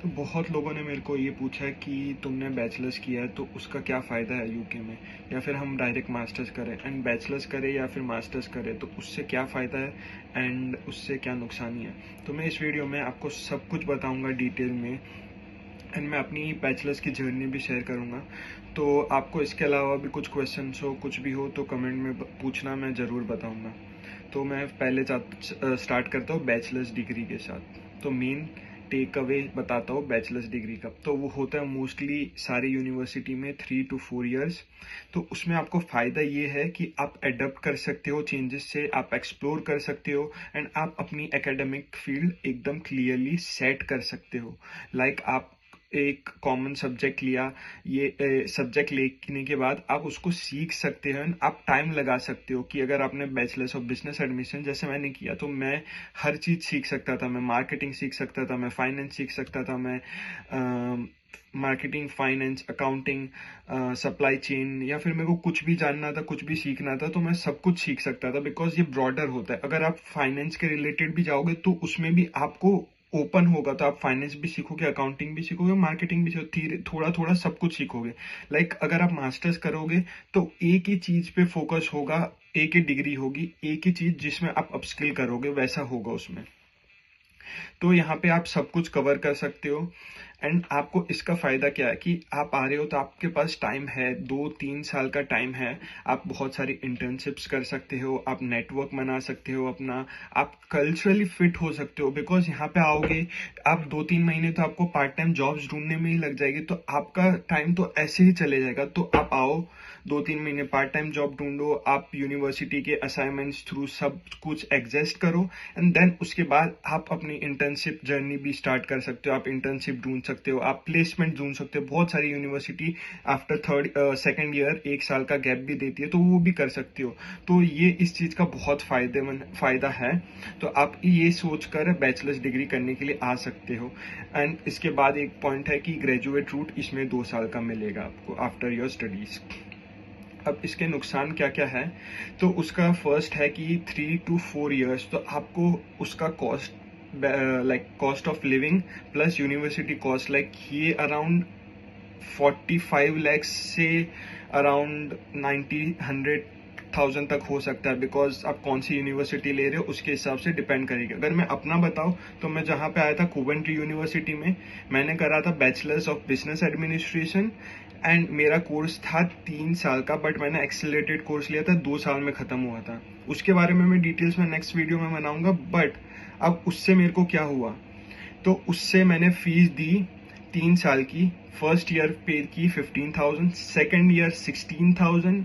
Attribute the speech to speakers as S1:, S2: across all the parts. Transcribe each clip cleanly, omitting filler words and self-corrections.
S1: तो बहुत लोगों ने मेरे को ये पूछा है कि तुमने बैचलर्स किया है तो उसका क्या फ़ायदा है यूके में, या फिर हम डायरेक्ट मास्टर्स करें, एंड बैचलर्स करें या फिर मास्टर्स करें तो उससे क्या फ़ायदा है एंड उससे क्या नुकसानी है। तो मैं इस वीडियो में आपको सब कुछ बताऊंगा डिटेल में, एंड मैं अपनी बैचलर्स की जर्नी भी शेयर करूंगा। तो आपको इसके अलावा भी कुछ क्वेश्चंस हो, कुछ भी हो तो कमेंट में पूछना, मैं ज़रूर बताऊंगा। तो मैं पहले स्टार्ट करता हूँ बैचलर्स डिग्री के साथ। तो मेन टेक अवे बताता हूँ बैचलर्स डिग्री का। तो वो होता है मोस्टली सारी यूनिवर्सिटी में 3 to 4 years। तो उसमें आपको फ़ायदा ये है कि आप अडेप्ट कर सकते हो चेंजेस से, आप एक्सप्लोर कर सकते हो, एंड आप अपनी एकेडमिक फील्ड एकदम क्लियरली सेट कर सकते हो। आप एक कॉमन सब्जेक्ट लिया, ये सब्जेक्ट लेने के बाद आप उसको सीख सकते हैं, आप टाइम लगा सकते हो। कि अगर आपने बैचलर्स ऑफ बिजनेस एडमिशन जैसे मैंने किया तो मैं हर चीज़ सीख सकता था। मैं मार्केटिंग सीख सकता था, मैं फाइनेंस सीख सकता था, मैं marketing, finance, accounting, supply chain, या फिर मेरे को कुछ भी जानना था, कुछ भी सीखना था तो मैं सब कुछ सीख सकता था। बिकॉज ये ब्रॉडर होता है। अगर आप फाइनेंस के रिलेटेड भी जाओगे तो उसमें भी आपको ओपन होगा, तो आप फाइनेंस भी सीखोगे, अकाउंटिंग भी सीखोगे, मार्केटिंग भी सीखोगे, थोड़ा थोड़ा सब कुछ सीखोगे। अगर आप मास्टर्स करोगे तो एक ही चीज पे फोकस होगा, एक ही डिग्री होगी, एक ही चीज जिसमें आप अपस्किल करोगे वैसा होगा उसमें। तो यहाँ पे आप सब कुछ कवर कर सकते हो। एंड आपको इसका फायदा क्या है कि आप आ रहे हो तो आपके पास टाइम है, 2-3 साल का टाइम है। आप बहुत सारी इंटर्नशिप्स कर सकते हो, आप नेटवर्क बना सकते हो अपना, आप कल्चरली फिट हो सकते हो। बिकॉज यहाँ पे आओगे आप 2-3 महीने तो आपको पार्ट टाइम जॉब्स ढूंढने में ही लग जाएगी, तो आपका टाइम तो ऐसे ही चले जाएगा। तो आप आओ, 2-3 महीने पार्ट टाइम जॉब ढूंढो, आप यूनिवर्सिटी के असाइनमेंट्स थ्रू सब कुछ एडजस्ट करो, एंड देन उसके बाद आप अपनी इंटर्नशिप जर्नी भी स्टार्ट कर सकते हो। आप इंटर्नशिप ढूंढ सकते हो, आप प्लेसमेंट ढूंढ सकते हो। बहुत सारी यूनिवर्सिटी आफ्टर सेकेंड ईयर 1 साल का गैप भी देती है, तो वो भी कर सकते हो। तो ये इस चीज का बहुत फायदा है। तो आप ये सोचकर बैचलर्स डिग्री करने के लिए आ सकते हो। एंड इसके बाद एक पॉइंट है कि ग्रेजुएट रूट इसमें 2 साल का मिलेगा आपको आफ्टर योर स्टडीज। अब इसके नुकसान क्या क्या है, तो उसका फर्स्ट है कि 3 to 4 years तो आपको उसका cost, cost of living plus university cost, ये अराउंड 45 lakhs से अराउंड 90-100,000 तक हो सकता है। बिकॉज आप कौन सी यूनिवर्सिटी ले रहे हो उसके हिसाब से डिपेंड करेगा। अगर मैं अपना बताऊं तो मैं जहां पे आया था कोवेंट्री यूनिवर्सिटी में, मैंने करा था bachelors of business administration, and मेरा कोर्स था 3 साल का, बट मैंने एक्सेलरेटेड कोर्स लिया था, 2 साल में खत्म हुआ था। उसके बारे में मैं डिटेल्स में नेक्स्ट वीडियो में बनाऊंगा। बट अब उससे मेरे को क्या हुआ, तो उससे मैंने फीस दी 3 साल की। फर्स्ट ईयर पे की 15,000, second year 16,000,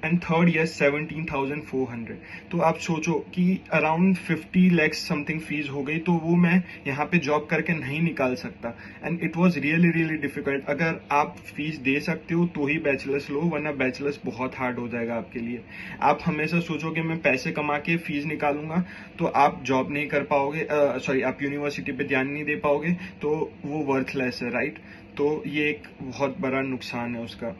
S1: and third year 17,400। तो आप सोचो कि अराउंड 50 lakhs समथिंग फीस हो गई। तो वो मैं यहाँ पे जॉब करके नहीं निकाल सकता, and it was really really difficult. अगर आप फीस दे सकते हो तो ही बैचलर्स लो, वरना बैचलर्स बहुत हार्ड हो जाएगा आपके लिए। आप हमेशा सोचोगे मैं पैसे कमा के फीस निकालूंगा, तो आप जॉब नहीं कर पाओगे, सॉरी आप यूनिवर्सिटी पे ध्यान नहीं दे पाओगे, तो वो वर्थलेस है, राइट। तो ये एक बहुत बड़ा नुकसान है उसका।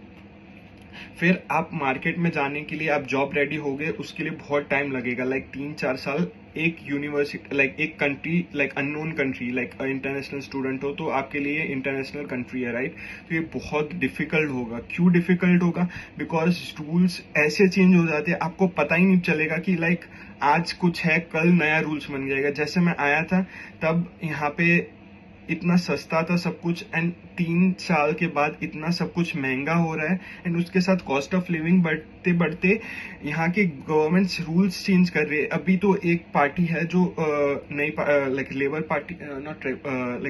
S1: फिर आप मार्केट में जाने के लिए, आप जॉब रेडी हो गए उसके लिए बहुत टाइम लगेगा, 3-4 साल। एक यूनिवर्सिटी, एक country, unknown country, international student हो तो आपके लिए इंटरनेशनल कंट्री है, राइट। तो ये बहुत डिफिकल्ट होगा। क्यों डिफिकल्ट होगा, बिकॉज रूल्स ऐसे चेंज हो जाते हैं, आपको पता ही नहीं चलेगा कि आज कुछ है, कल नया रूल्स बन जाएगा। जैसे मैं आया था तब यहाँ पे इतना सस्ता था सब कुछ, एंड 3 साल के बाद इतना सब कुछ महंगा हो रहा है, एंड उसके साथ कॉस्ट ऑफ लिविंग बढ़ते बढ़ते यहाँ के गवर्नमेंट्स रूल्स चेंज कर रही है। अभी तो एक पार्टी है जो नई, लेबर पार्टी, नॉट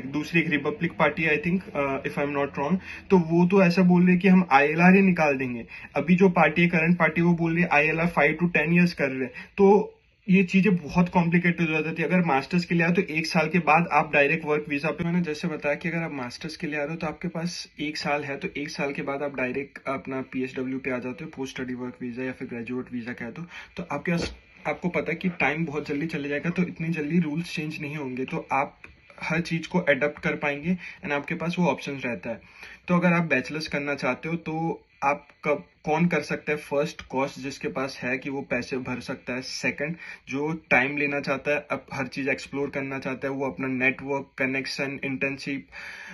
S1: दूसरी एक Republic party, I think, if I am not wrong. तो वो तो ऐसा बोल रहे कि हम आईएलआर ही निकाल देंगे। अभी जो पार्टी है, करंट पार्टी, वो बोल रही है आईएलआर 5 to 10 years कर रहे हैं। तो ये चीजें बहुत कॉम्प्लिकेटेड हो जाती है। अगर मास्टर्स के लिए आए तो 1 साल के बाद आप डायरेक्ट वर्क वीजा पे, मैंने जैसे बताया कि अगर आप मास्टर्स के लिए आ रहे हो तो आपके पास 1 साल है, तो 1 साल के बाद आप डायरेक्ट अपना पीएसडब्ल्यू पे आ जाते हो, पोस्ट स्टडी वर्क वीजा या फिर ग्रेजुएट वीजा कह दो। तो आपके पास, आपको पता है कि टाइम बहुत जल्दी चले जाएगा, तो इतनी जल्दी रूल्स चेंज नहीं होंगे। तो आप हर चीज़ को अडॉप्ट कर पाएंगे एंड आपके पास वो ऑप्शन रहता है। तो अगर आप बैचलर्स करना चाहते हो तो आप कब कौन कर सकता है? फर्स्ट, कॉस्ट जिसके पास है कि वो पैसे भर सकता है। सेकंड, जो टाइम लेना चाहता है, अब हर चीज़ एक्सप्लोर करना चाहता है, वो अपना नेटवर्क, कनेक्शन, इंटर्नशिप,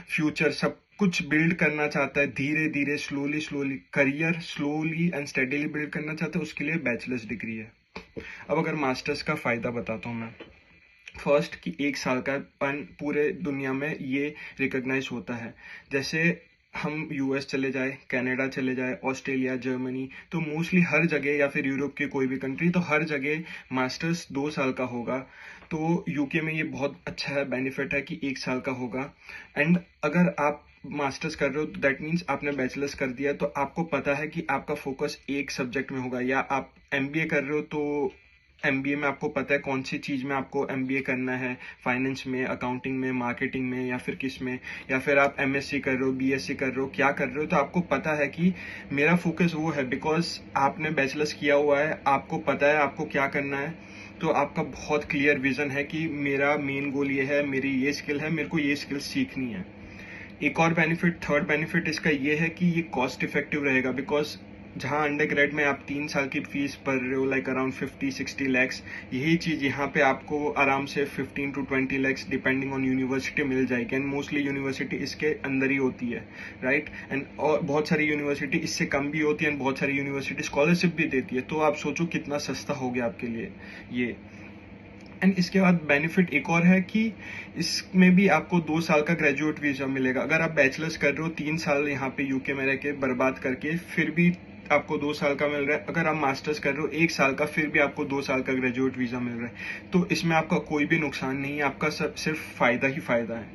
S1: फ्यूचर सब कुछ बिल्ड करना चाहता है, धीरे धीरे slowly slowly career slowly and steadily build करना चाहता है, उसके लिए बैचलर्स डिग्री है। अब अगर मास्टर्स का फ़ायदा बताता हूँ मैं। फर्स्ट कि 1 साल का पूरे दुनिया में ये रिकॉग्नाइज होता है। जैसे हम यूएस चले जाए, कनाडा चले जाए, ऑस्ट्रेलिया, जर्मनी, तो मोस्टली हर जगह, या फिर यूरोप की कोई भी कंट्री, तो हर जगह मास्टर्स 2 साल का होगा। तो यूके में ये बहुत अच्छा है, बेनिफिट है कि 1 साल का होगा। एंड अगर आप मास्टर्स कर रहे हो तो दैट मीन्स आपने बैचलर्स कर दिया, तो आपको पता है कि आपका फोकस एक सब्जेक्ट में होगा। या आप एमबीए कर रहे हो तो एमबीए में आपको पता है कौन सी चीज़ में आपको एमबीए करना है, फाइनेंस में, अकाउंटिंग में, मार्केटिंग में, या फिर किस में। या फिर आप एमएससी कर रहे हो, बीएससी कर रहे हो, क्या कर रहे हो, तो आपको पता है कि मेरा फोकस वो है, बिकॉज आपने बैचलर्स किया हुआ है, आपको पता है आपको क्या करना है। तो आपका बहुत क्लियर विजन है कि मेरा मेन गोल ये है, मेरी ये स्किल है, मेरे को ये स्किल सीखनी है। एक और बेनिफिट, थर्ड बेनिफिट इसका ये है कि ये कॉस्ट इफेक्टिव रहेगा, बिकॉज जहाँ अंडर ग्रेड में आप 3 साल की फीस भर रहे हो, लाइक अराउंड 50-60 लैक्स, यही चीज़ यहाँ पे आपको आराम से 15 to 20 lakhs depending on university मिल जाएगी। एंड मोस्टली यूनिवर्सिटी इसके अंदर ही होती है, राइट। एंड और बहुत सारी यूनिवर्सिटी इससे कम भी होती है, एंड बहुत सारी यूनिवर्सिटी स्कॉलरशिप भी देती है। तो आप सोचो कितना सस्ता हो गया आपके लिए ये। एंड इसके बाद बेनिफिट एक और है कि इसमें भी आपको 2 साल का ग्रेजुएट वीजा मिलेगा। अगर आप बैचलर्स कर रहे हो 3 साल यहाँ पे यूके में रह के बर्बाद करके, फिर भी आपको 2 साल का मिल रहा है। अगर आप मास्टर्स कर रहे हो 1 साल का, फिर भी आपको 2 साल का ग्रेजुएट वीजा मिल रहा है। तो इसमें आपका कोई भी नुकसान नहीं है, आपका सब सिर्फ फायदा ही फायदा है।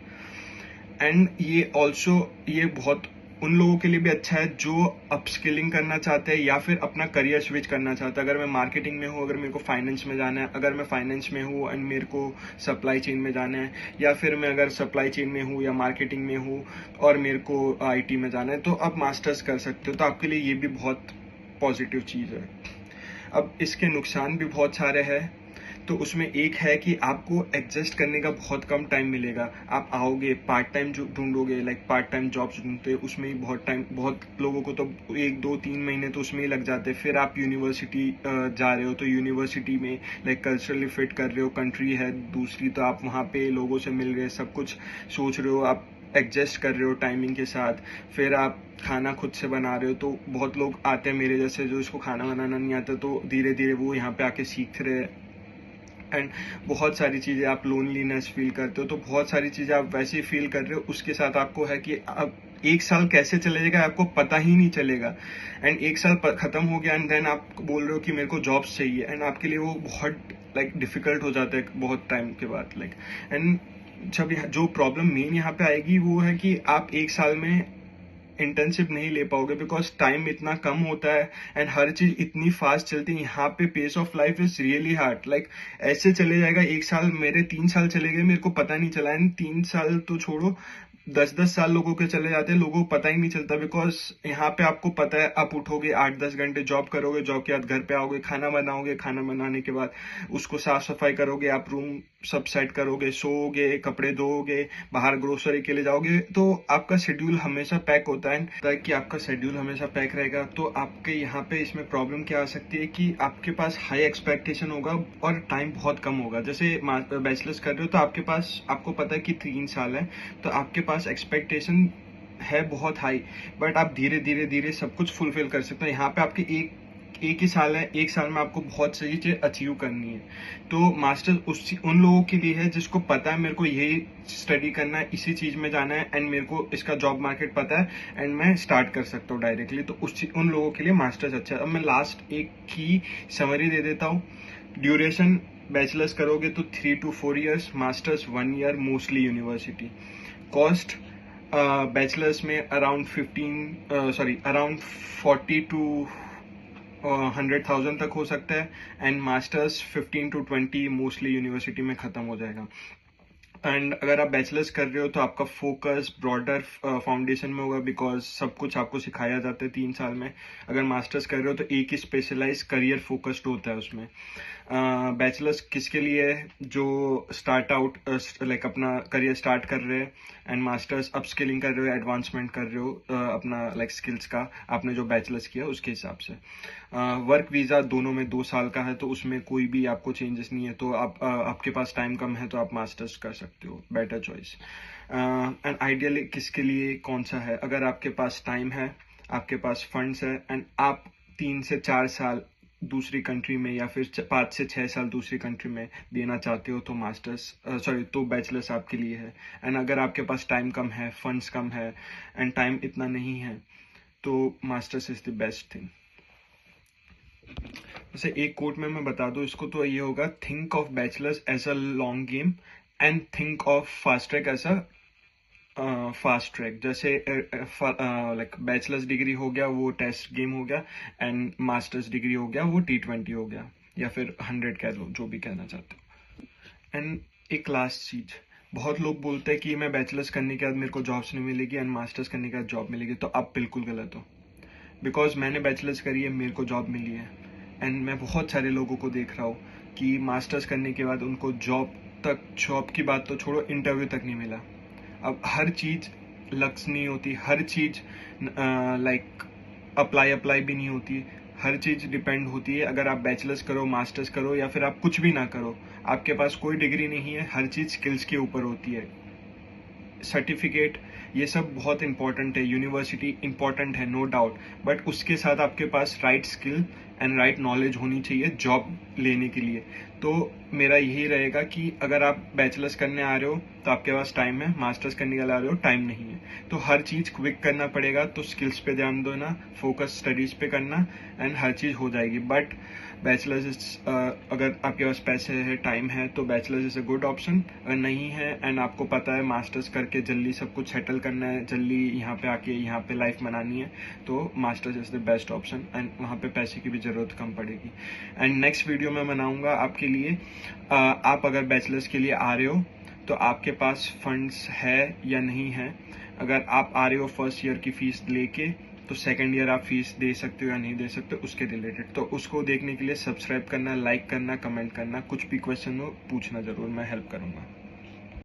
S1: एंड ये ऑल्सो ये बहुत उन लोगों के लिए भी अच्छा है जो अपस्किलिंग करना चाहते हैं या फिर अपना करियर स्विच करना चाहते हैं। अगर मैं मार्केटिंग में हूँ, अगर मेरे को फाइनेंस में जाना है, अगर मैं फाइनेंस में हूँ एंड मेरे को सप्लाई चेन में जाना है, या फिर मैं अगर सप्लाई चेन में हूँ या मार्केटिंग में हूँ और मेरे को आईटी में जाना है, तो आप मास्टर्स कर सकते हो। तो आपके लिए ये भी बहुत पॉजिटिव चीज़ है। अब इसके नुकसान भी बहुत सारे हैं। तो उसमें एक है कि आपको एडजस्ट करने का बहुत कम टाइम मिलेगा। आप आओगे, पार्ट टाइम जो ढूंढोगे, लाइक पार्ट टाइम जॉब्स ढूंढते हैं, उसमें ही बहुत टाइम, बहुत लोगों को तो 1-2-3 महीने तो उसमें ही लग जाते हैं। फिर आप यूनिवर्सिटी जा रहे हो, तो यूनिवर्सिटी में लाइक कल्चरली फिट कर रहे हो, कंट्री है दूसरी, तो आप वहाँ पे लोगों से मिल रहे हैं, सब कुछ सोच रहे हो, आप एडजस्ट कर रहे हो टाइमिंग के साथ। फिर आप खाना खुद से बना रहे हो, तो बहुत लोग आते हैं मेरे जैसे जो इसको खाना बनाना नहीं आता, तो धीरे धीरे वो यहाँ पे आके सीख रहे हैं। एंड बहुत सारी चीज़ें, आप लोनलीनेस फील करते हो, तो बहुत सारी चीज़ें आप वैसे ही फील कर रहे हो। उसके साथ आपको है कि अब 1 साल कैसे चले जाएगा आपको पता ही नहीं चलेगा। एंड 1 साल खत्म हो गया एंड देन आप बोल रहे हो कि मेरे को जॉब्स चाहिए, एंड आपके लिए वो बहुत लाइक डिफिकल्ट हो जाता है बहुत टाइम के बाद, लाइक। एंड जब जो प्रॉब्लम मेन यहाँ पे आएगी वो है कि आप 1 साल में इंटर्नशिप नहीं ले पाओगे, बिकॉज टाइम इतना कम होता है एंड हर चीज इतनी फास्ट चलती है यहाँ पे। Pace of life is really hard, like ऐसे चले जाएगा 1 साल, मेरे 3 साल चले गए, मेरे को पता नहीं चला। एंड 3 साल तो छोड़ो, 10-10 साल लोगों के चले जाते हैं, लोगों को पता ही नहीं चलता। बिकॉज यहाँ पे आपको पता है, आप उठोगे 8-10 घंटे जॉब करोगे, जॉब के बाद घर पे आओगे, खाना बनाओगे, खाना बनाने के बाद उसको साफ सफाई करोगे, आप रूम सब सेट करोगे, सोओगे, कपड़े धोओगे, बाहर ग्रोसरी के लिए जाओगे। तो आपका शेड्यूल हमेशा पैक होता है। ताकि आपका शेड्यूल हमेशा पैक रहेगा, तो आपके यहाँ पे इसमें प्रॉब्लम क्या आ सकती है कि आपके पास हाई एक्सपेक्टेशन होगा और टाइम बहुत कम होगा। जैसे बैचलर्स कर रहे हो तो आपके पास, आपको पता है कि 3 साल है, तो आपके पास एक्सपेक्टेशन है बहुत हाई, बट आप धीरे धीरे धीरे सब कुछ फुलफिल कर सकते हो। यहाँ पे आपके एक ही साल है, 1 साल में आपको बहुत सही चीज अचीव करनी है। तो मास्टर्स उन लोगों के लिए है जिसको पता है मेरे को यही स्टडी करना है, इसी चीज में जाना है, एंड मेरे को इसका जॉब मार्केट पता है एंड मैं स्टार्ट कर सकता हूँ डायरेक्टली। तो उन लोगों के लिए मास्टर्स अच्छा है। अब मैं लास्ट एक की समरी दे देता हूँ। ड्यूरेशन, बैचलर्स करोगे तो 3 to 4 years, masters 1 year, mostly university. Cost, bachelors में अराउंड 40 to 100,000 तक हो सकता है, and masters 15 to 20 mostly university में खत्म हो जाएगा। एंड अगर आप बैचलर्स कर रहे हो तो आपका फोकस ब्रॉडर फाउंडेशन में होगा, बिकॉज सब कुछ आपको सिखाया जाता है 3 साल में। अगर मास्टर्स कर रहे हो तो एक ही स्पेशलाइज करियर फोकस्ड होता है उसमें। बैचलर्स किसके लिए है? जो स्टार्ट आउट लाइक अपना करियर स्टार्ट कर रहे हैं, एंड मास्टर्स अपस्किलिंग कर रहे हो, एडवांसमेंट कर रहे हो अपना लाइक स्किल्स का, आपने जो बैचलर्स किया उसके हिसाब से। वर्क वीज़ा दोनों में 2 साल का है, तो उसमें कोई भी आपको चेंजेस नहीं है, तो आपके पास टाइम कम है तो आप मास्टर्स कर सकते हो, बेटर चॉइस। एंड आइडियली किसके लिए कौन सा है? अगर आपके पास टाइम है, आपके पास फंड्स है, एंड आप 3 से 4 साल दूसरी कंट्री में या फिर 5 से 6 साल दूसरी कंट्री में देना चाहते हो, तो तो बैचलर्स आपके लिए है। एंड अगर आपके पास टाइम कम है, फंड्स कम है, एंड टाइम इतना नहीं है, तो masters is the best thing. जैसे एक कोट में मैं बता दूं इसको, तो ये होगा, think of bachelors as a long game and think of fast track as a fast track. जैसे लाइक बैचलर्स डिग्री हो गया वो टेस्ट गेम हो गया, एंड मास्टर्स डिग्री हो गया वो T20 हो गया, या फिर 100 कह लो, जो भी कहना चाहते हो। एंड एक लास्ट चीज, बहुत लोग बोलते हैं कि मैं बैचलर्स करने के बाद मेरे को जॉब्स नहीं मिलेगी एंड मास्टर्स करने के बाद जॉब मिलेगी, तो आप बिल्कुल गलत हो। बिकॉज मैंने बैचलर्स करी है, मेरे को जॉब मिली है, एंड मैं बहुत सारे लोगों को देख रहा हूँ कि मास्टर्स करने के बाद उनको जॉब की बात तो छोड़ो, इंटरव्यू तक नहीं मिला। अब हर चीज लक्स नहीं होती, हर चीज लाइक अप्लाई भी नहीं होती, हर चीज डिपेंड होती है। अगर आप बैचलर्स करो, मास्टर्स करो, या फिर आप कुछ भी ना करो, आपके पास कोई डिग्री नहीं है, हर चीज स्किल्स के ऊपर होती है। सर्टिफिकेट ये सब बहुत इंपॉर्टेंट है, यूनिवर्सिटी इंपॉर्टेंट है, नो डाउट, बट उसके साथ आपके पास right skill and right knowledge होनी चाहिए जॉब लेने के लिए। तो मेरा यही रहेगा कि अगर आप बैचलर्स करने आ रहे हो तो आपके पास टाइम है, मास्टर्स करने के लिए आ रहे हो, टाइम नहीं है, तो हर चीज क्विक करना पड़ेगा। तो स्किल्स पे ध्यान दो ना, फोकस स्टडीज पे करना, एंड हर चीज हो जाएगी। बट बैचलर्स अगर आपके पास पैसे है, टाइम है, तो bachelors is a good option. अगर नहीं है एंड आपको पता है मास्टर्स करके जल्दी सब कुछ सेटल करना है, जल्दी यहाँ पे आके यहाँ पे लाइफ बनानी है, तो masters is the best option, and वहाँ पे पैसे की भी जरूरत कम पड़ेगी। एंड नेक्स्ट वीडियो में बनाऊंगा आपके लिए, आप अगर बैचलर्स के लिए आ रहे हो तो आपके पास फंड्स है या नहीं है। अगर आप आ रहे हो फर्स्ट ईयर की फीस लेके, तो सेकंड ईयर आप फीस दे सकते हो या नहीं दे सकते, उसके रिलेटेड। तो उसको देखने के लिए सब्सक्राइब करना, लाइक करना, कमेंट करना, कुछ भी क्वेश्चन हो पूछना जरूर, मैं हेल्प करूंगा।